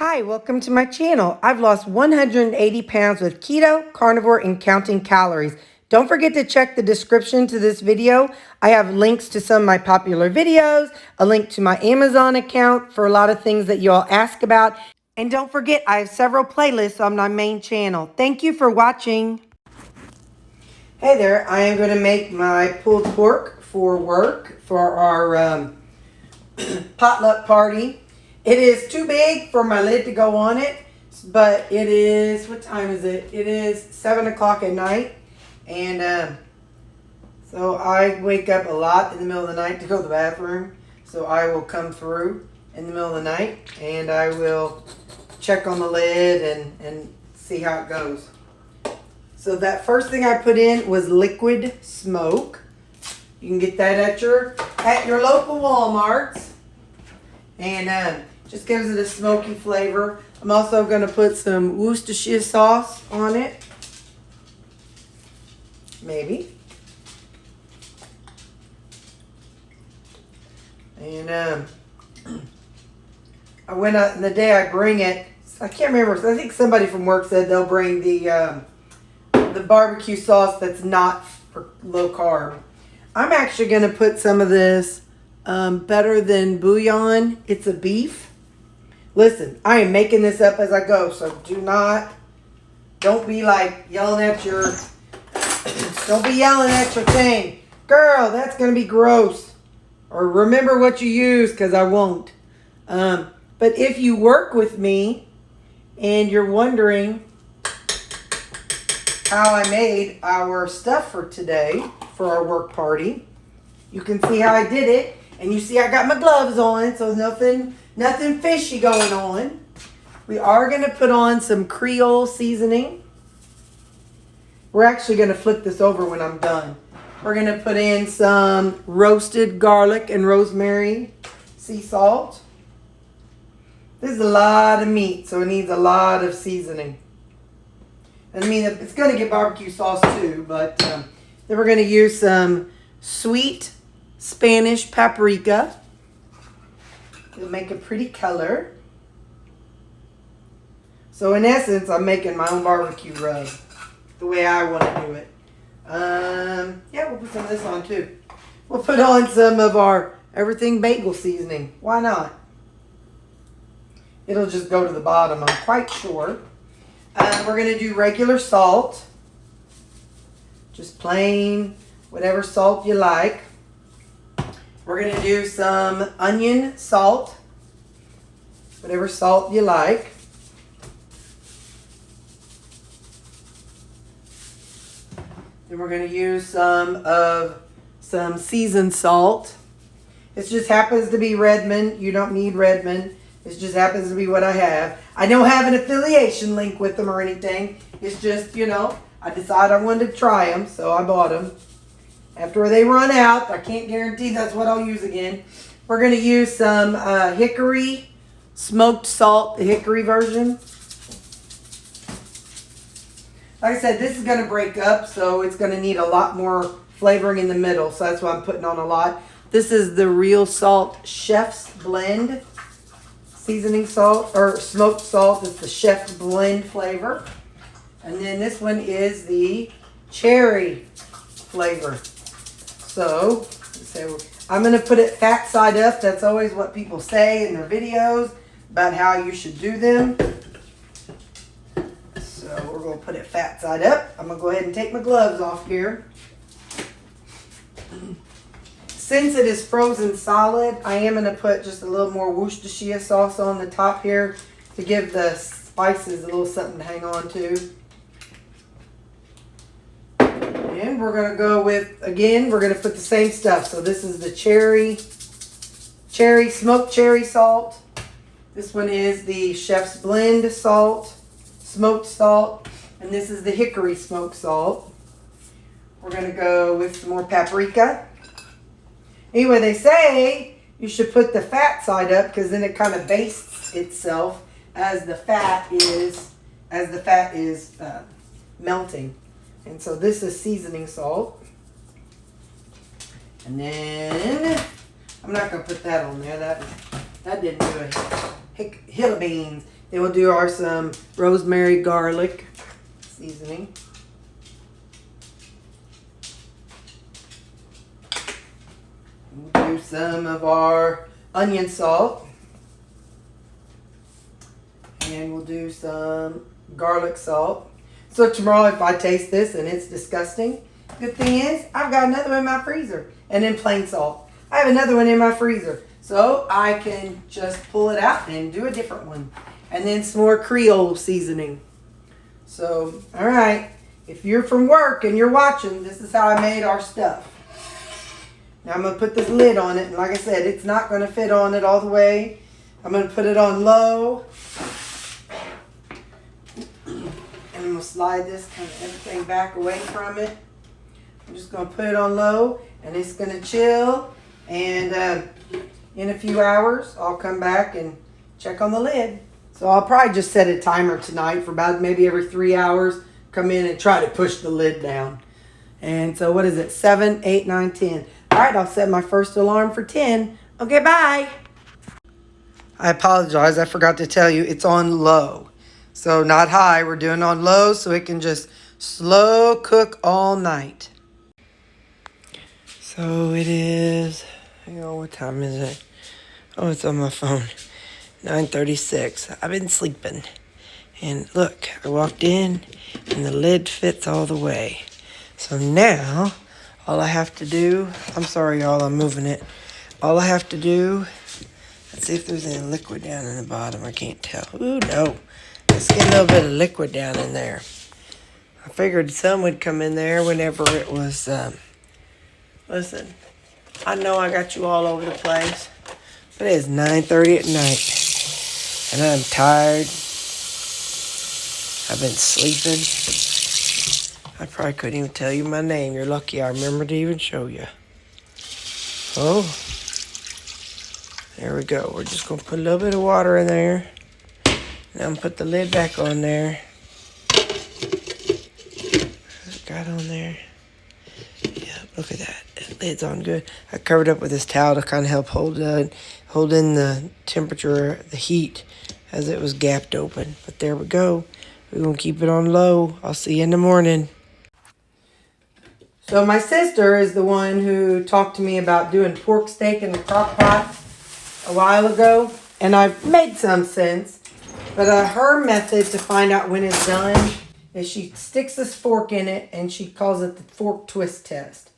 Hi, welcome to my channel. I've lost 180 pounds with keto, carnivore, and counting calories. Don't forget to check the description to this video. I have links to some of my popular videos, a link to my Amazon account for a lot of things that you all ask about. And don't forget, I have several playlists on my main channel. Thank you for watching. Hey there, I am going to make my pulled pork for work for our potluck party. It is too big for my lid to go on it, but it is, what time is it? It is 7 o'clock at night, and so I wake up a lot in the middle of the night to go to the bathroom, so I will come through in the middle of the night, and I will check on the lid and see how it goes. So that first thing I put in was liquid smoke. You can get that at your local Walmarts. And just gives it a smoky flavor. I'm also going to put some Worcestershire sauce on it. Maybe. And I went out, and the day I bring it, I can't remember. I think somebody from work said they'll bring the barbecue sauce that's not for low carb. I'm actually going to put some of this better than bouillon. It's a beef. Listen, I am making this up as I go, so don't be like yelling at your, don't be yelling at your thing. Girl, that's going to be gross. Or remember what you use, because I won't. But if you work with me and you're wondering how I made our stuff for today, for our work party, you can see how I did it. And you see I got my gloves on, so nothing fishy going on. We are going to put on some Creole seasoning. We're actually going to flip this over when I'm done. We're going to put in some roasted garlic and rosemary sea salt. This is a lot of meat, so it needs a lot of seasoning. I mean, it's going to get barbecue sauce too, but then we're going to use some sweet Spanish paprika. It'll make a pretty color. So in essence, I'm making my own barbecue rub the way I want to do it. Yeah, we'll put some of this on too. We'll put on some of our everything bagel seasoning. Why not? It'll just go to the bottom, I'm quite sure. We're going to do regular salt. Just plain, whatever salt you like. We're going to do some onion salt, whatever salt you like. Then we're going to use some seasoned salt. It just happens to be Redmond. You don't need Redmond. It just happens to be what I have. I don't have an affiliation link with them or anything. It's just, I decided I wanted to try them, so I bought them. After they run out, I can't guarantee that's what I'll use again. We're going to use some hickory smoked salt, the hickory version. Like I said, this is going to break up, so it's going to need a lot more flavoring in the middle. So that's why I'm putting on a lot. This is the Real Salt Chef's Blend seasoning salt, or smoked salt. It's the Chef's Blend flavor. And then this one is the cherry flavor. So I'm going to put it fat side up. That's always what people say in their videos about how you should do them. So we're going to put it fat side up. I'm going to go ahead and take my gloves off here. Since it is frozen solid, I am going to put just a little more Worcestershire sauce on the top here to give the spices a little something to hang on to. And we're going to go with, again, we're going to put the same stuff. So this is the smoked cherry salt. This one is the Chef's Blend salt, smoked salt. And this is the hickory smoked salt. We're going to go with some more paprika. Anyway, they say you should put the fat side up because then it kind of bastes itself as the fat is melting. And so this is seasoning salt. And then I'm not going to put that on there. That didn't do a hill of beans. Then we'll do some rosemary garlic seasoning. We'll do some of our onion salt. And we'll do some garlic salt. So tomorrow if I taste this and it's disgusting, good thing is I've got another one in my freezer. And then plain salt. I have another one in my freezer. So I can just pull it out and do a different one. And then some more Creole seasoning. So, all right. If you're from work and you're watching, this is how I made our stuff. Now I'm going to put this lid on it. And like I said, it's not going to fit on it all the way. I'm going to put it on low. And I'm going to slide this kind of everything back away from it. I'm just going to put it on low. And it's going to chill. And in a few hours, I'll come back and check on the lid. So I'll probably just set a timer tonight for about maybe every 3 hours. Come in and try to push the lid down. And so what is it? 7, 8, 9, 10. All right, I'll set my first alarm for 10. Okay, bye. I apologize. I forgot to tell you it's on low. So not high. We're doing on low so it can just slow cook all night. So it is, hang on, what time is it? Oh, it's on my phone. 9:36. I've been sleeping. And look, I walked in and the lid fits all the way. So now, all I have to do, I'm sorry y'all, I'm moving it. All I have to do, let's see if there's any liquid down in the bottom. I can't tell. Ooh, no. Let's get a little bit of liquid down in there. I figured some would come in there whenever it was, listen, I know I got you all over the place, but it is 9:30 at night. And I'm tired. I've been sleeping. I probably couldn't even tell you my name. You're lucky I remembered to even show you. Oh. There we go. We're just going to put a little bit of water in there. Now I'm going to put the lid back on there. Got on there. Yeah, look at that. The lid's on good. I covered up with this towel to kind of help hold in the temperature, the heat, as it was gapped open. But there we go. We're going to keep it on low. I'll see you in the morning. So my sister is the one who talked to me about doing pork steak in the crock pot a while ago. And I've made some since. But her method to find out when it's done is she sticks this fork in it and she calls it the fork twist test.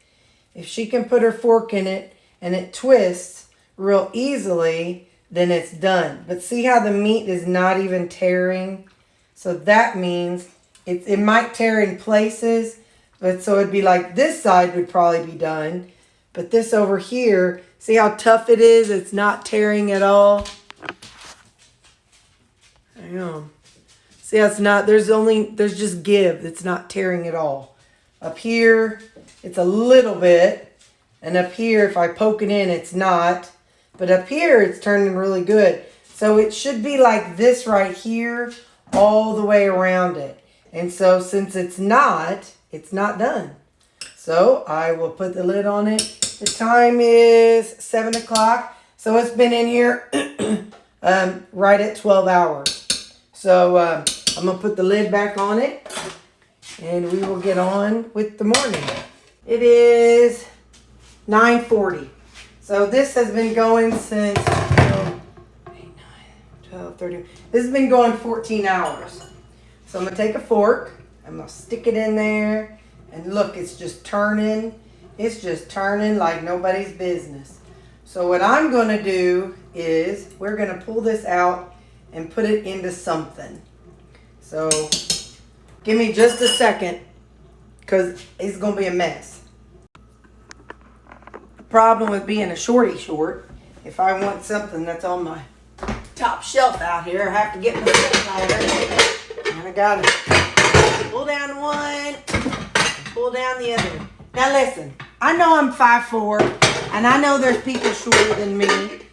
If she can put her fork in it and it twists real easily, then it's done. But see how the meat is not even tearing? So that means it might tear in places, but so it'd be like this side would probably be done. But this over here, see how tough it is? It's not tearing at all. Hang on. See how it's not, there's just give. It's not tearing at all. Up here, it's a little bit. And up here, if I poke it in, it's not. But up here, it's turning really good. So it should be like this right here, all the way around it. And so since it's not done. So I will put the lid on it. The time is 7 o'clock. So it's been in here right at 12 hours. So I'm going to put the lid back on it. And we will get on with the morning. It is 9:40. So this has been going since 12, 30. This has been going 14 hours. So I'm going to take a fork. I'm going to stick it in there. And look, it's just turning. It's just turning like nobody's business. So what I'm going to do is we're going to pull this out and put it into something. So give me just a second because it's going to be a mess. Problem with being a shorty short, if I want something that's on my top shelf out here, I have to get my step ladder. And I got to pull down one, pull down the other. Now listen, I know I'm 5'4", and I know there's people shorter than me,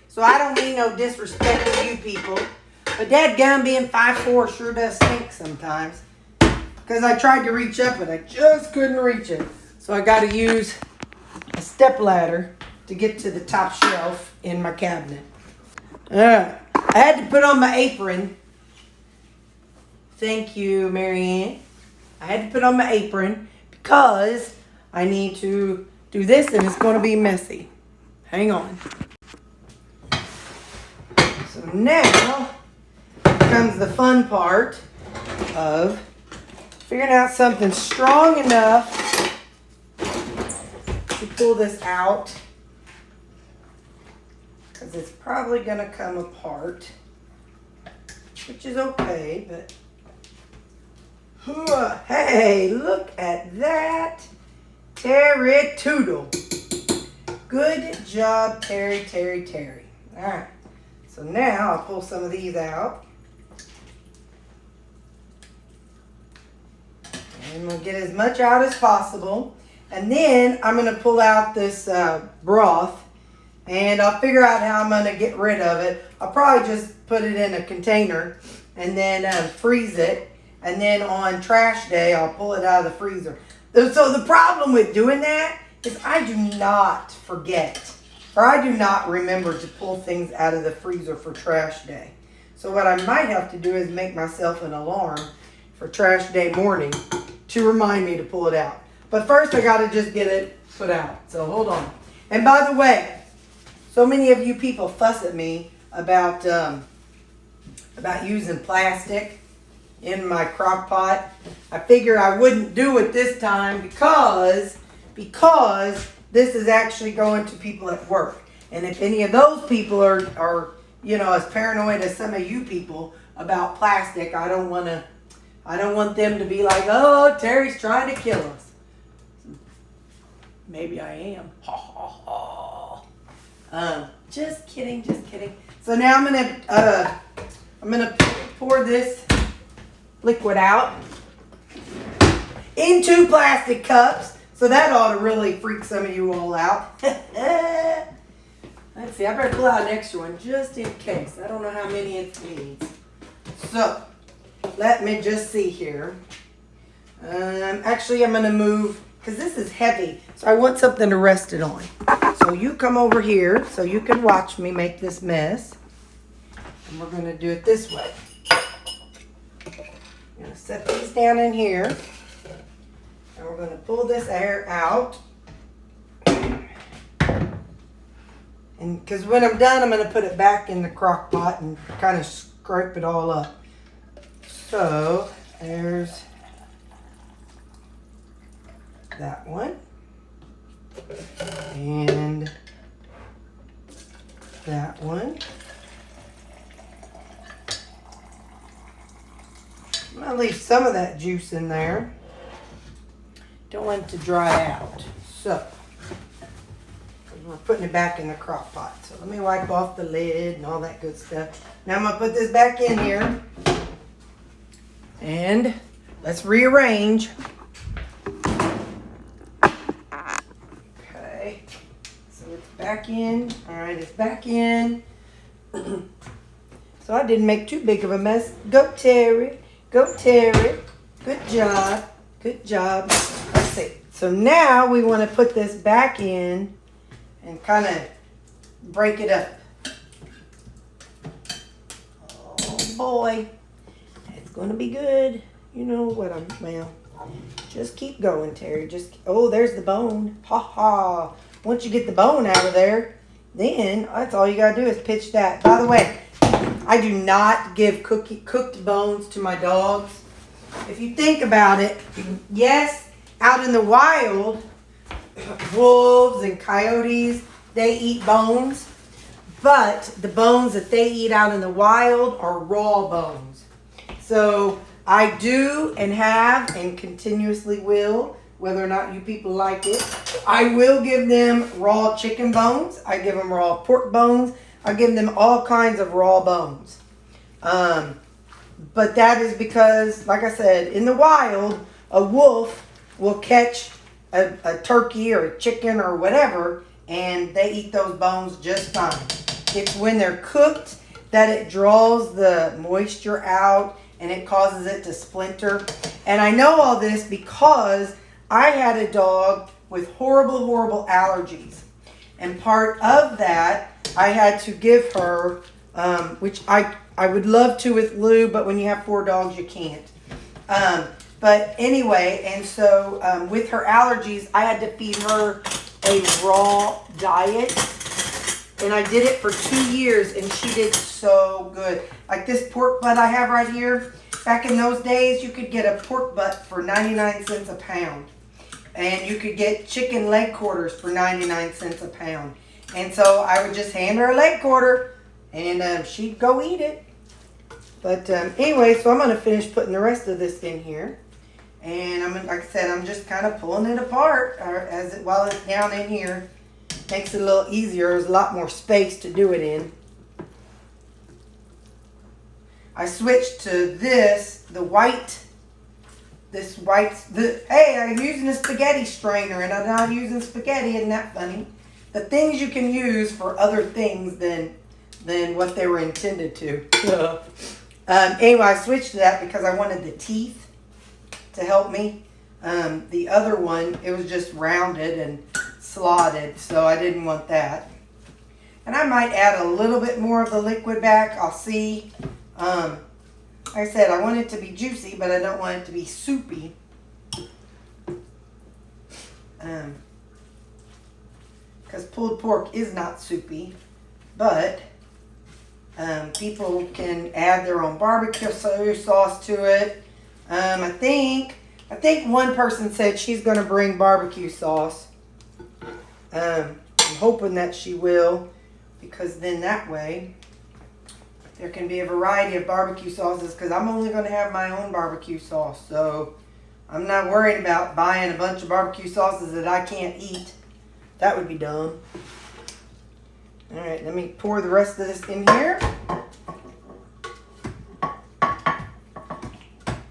so I don't mean no disrespect to you people. But dadgum, being 5'4" sure does stink sometimes. Because I tried to reach up, but I just couldn't reach it. So I got to use a step ladder to get to the top shelf in my cabinet. I had to put on my apron Thank you, Marianne. I had to put on my apron because I need to do this and it's going to be messy. Hang on. So now comes the fun part of figuring out something strong enough to pull this out, because it's probably going to come apart, which is okay, but hey, look at that. Terry Toodle. Good job, Terry. All right. So now I'll pull some of these out. And we'll get as much out as possible. And then I'm going to pull out this broth. And I'll figure out how I'm going to get rid of it. I'll probably just put it in a container and then freeze it. And then on trash day, I'll pull it out of the freezer. So the problem with doing that is I do not forget, or I do not remember to pull things out of the freezer for trash day. So what I might have to do is make myself an alarm for trash day morning to remind me to pull it out. But first I got to just get it put out. So hold on. And by the way, so many of you people fuss at me about using plastic in my crock pot. I figured I wouldn't do it this time because this is actually going to people at work. And if any of those people are as paranoid as some of you people about plastic, I don't want them to be like, oh, Terry's trying to kill us. Maybe I am. Ha ha ha. Just kidding. So now I'm gonna pour this liquid out into plastic cups. So that ought to really freak some of you all out. Let's see, I better pull out an extra one just in case. I don't know how many it needs. So let me just see here. Actually, I'm going to move, because this is heavy, so I want something to rest it on. So you come over here so you can watch me make this mess. And we're going to do it this way. I'm going to set these down in here. And we're going to pull this air out. And because when I'm done, I'm going to put it back in the crock pot and kind of scrape it all up. So there's that one. And that one. I'm going to leave some of that juice in there. Don't want it to dry out. So we're putting it back in the crock pot. So let me wipe off the lid and all that good stuff. Now I'm going to put this back in here. And let's rearrange. Okay. So it's back in. All right, it's back in. So I didn't make too big of a mess. Go, Terry. Go, Terry. Good job. Good job. Let's see. So now we want to put this back in and kind of break it up. Oh boy, it's going to be good. You know what well, just keep going, Terry. There's the bone. Ha ha. Once you get the bone out of there, then that's all you got to do is pitch that. By the way, I do not give cooked bones to my dogs. If you think about it, yes, out in the wild, wolves and coyotes, they eat bones, but the bones that they eat out in the wild are raw bones. So I do and have and continuously will, whether or not you people like it, I will give them raw chicken bones. I give them raw pork bones. I give them all kinds of raw bones. But that is because, like I said, in the wild, a wolf will catch a turkey or a chicken or whatever, and they eat those bones just fine. It's when they're cooked that it draws the moisture out and it causes it to splinter. And I know all this because I had a dog with horrible, horrible allergies. And part of that, I had to give her which I would love to with Lou, but when you have 4 dogs, you can't. But anyway, and so with her allergies, I had to feed her a raw diet. And I did it for 2 years, and she did so good. Like this pork butt I have right here. Back in those days, you could get a pork butt for 99 cents a pound. And you could get chicken leg quarters for 99 cents a pound. And so I would just hand her a leg quarter, and she'd go eat it. But anyway, so I'm going to finish putting the rest of this in here. And like I said, I'm just kind of pulling it apart while it's down in here. Makes it a little easier. There's a lot more space to do it in. I switched to this, hey, I'm using a spaghetti strainer, and I'm not using spaghetti. Isn't that funny? The things you can use for other things than what they were intended to. Anyway, I switched to that because I wanted the teeth to help me. The other one, it was just rounded and slotted, so I didn't want that. And I might add a little bit more of the liquid back. I'll see. Like I said, I want it to be juicy, but I don't want it to be soupy. Because pulled pork is not soupy, but people can add their own barbecue sauce to it. I think one person said she's going to bring barbecue sauce. I'm hoping that she will, because then that way there can be a variety of barbecue sauces, because I'm only going to have my own barbecue sauce. So I'm not worried about buying a bunch of barbecue sauces that I can't eat. That would be dumb. All right, let me pour the rest of this in here.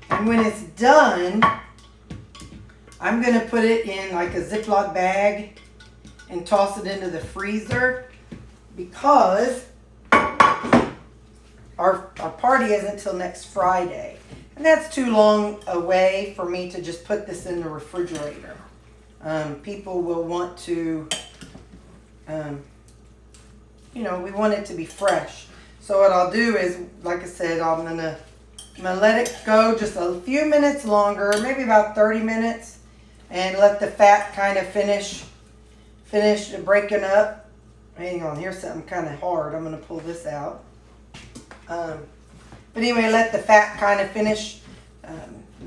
And when it's done, I'm going to put it in like a Ziploc bag and toss it into the freezer, because our party isn't until next Friday. And that's too long away for me to just put this in the refrigerator. People will want to, we want it to be fresh. So what I'll do is, like I said, I'm gonna let it go just a few minutes longer, maybe about 30 minutes, and let the fat kind of finish breaking up. Hang on, here's something kind of hard. I'm going to pull this out. But anyway, let the fat kind of finish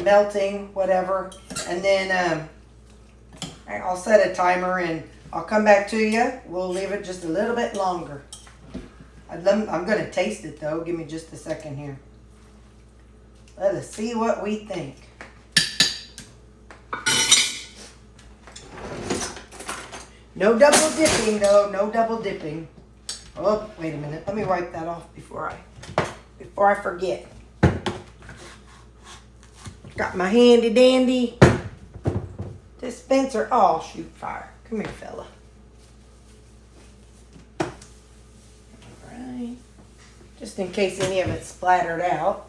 melting, whatever. And then I'll set a timer and I'll come back to you. We'll leave it just a little bit longer. I'm going to taste it though. Give me just a second here. Let us see what we think. No double dipping though, no double dipping. Oh, wait a minute. Let me wipe that off before I forget. Got my handy dandy dispenser. Oh, shoot, fire. Come here, fella. All right. Just in case any of it splattered out.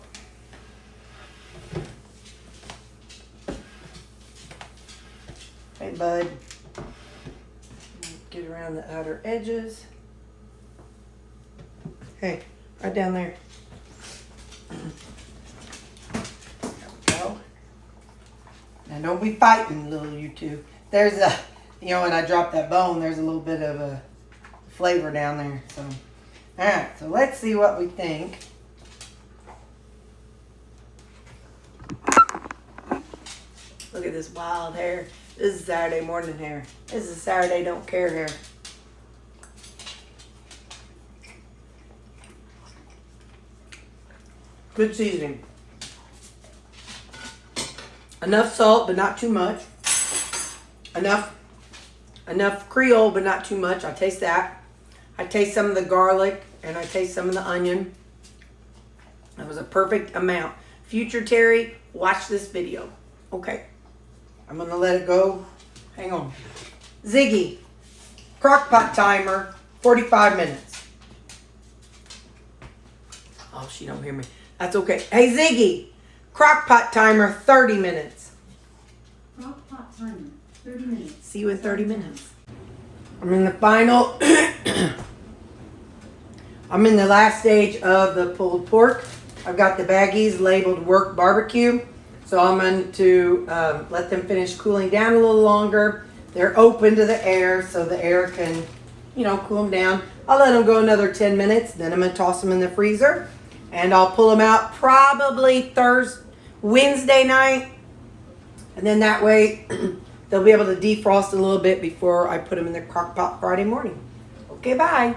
Hey, bud. Get around the outer edges. Hey, right down there. There we go. Now don't be fighting, little you two. There's when I drop that bone, there's a little bit of a flavor down there. So, all right. So let's see what we think. Look at this wild hair. This is Saturday morning hair. This is Saturday don't care hair. Good seasoning. Enough salt, but not too much. Enough Creole, but not too much. I taste that. I taste some of the garlic, and I taste some of the onion. That was a perfect amount. Future Terry, watch this video. Okay. I'm going to let it go. Hang on. Ziggy, crock pot timer, 45 minutes. Oh, she don't hear me. That's okay. Hey, Ziggy, crock pot timer, 30 minutes. Crock pot timer, 30 minutes. See you in 30 minutes. I'm in the final. I'm in the last stage of the pulled pork. I've got the baggies labeled work barbecue. So I'm going to let them finish cooling down a little longer. They're open to the air so the air can, cool them down. I'll let them go another 10 minutes. Then I'm going to toss them in the freezer. And I'll pull them out probably Wednesday night. And then that way they'll be able to defrost a little bit before I put them in the crock pot Friday morning. Okay, bye.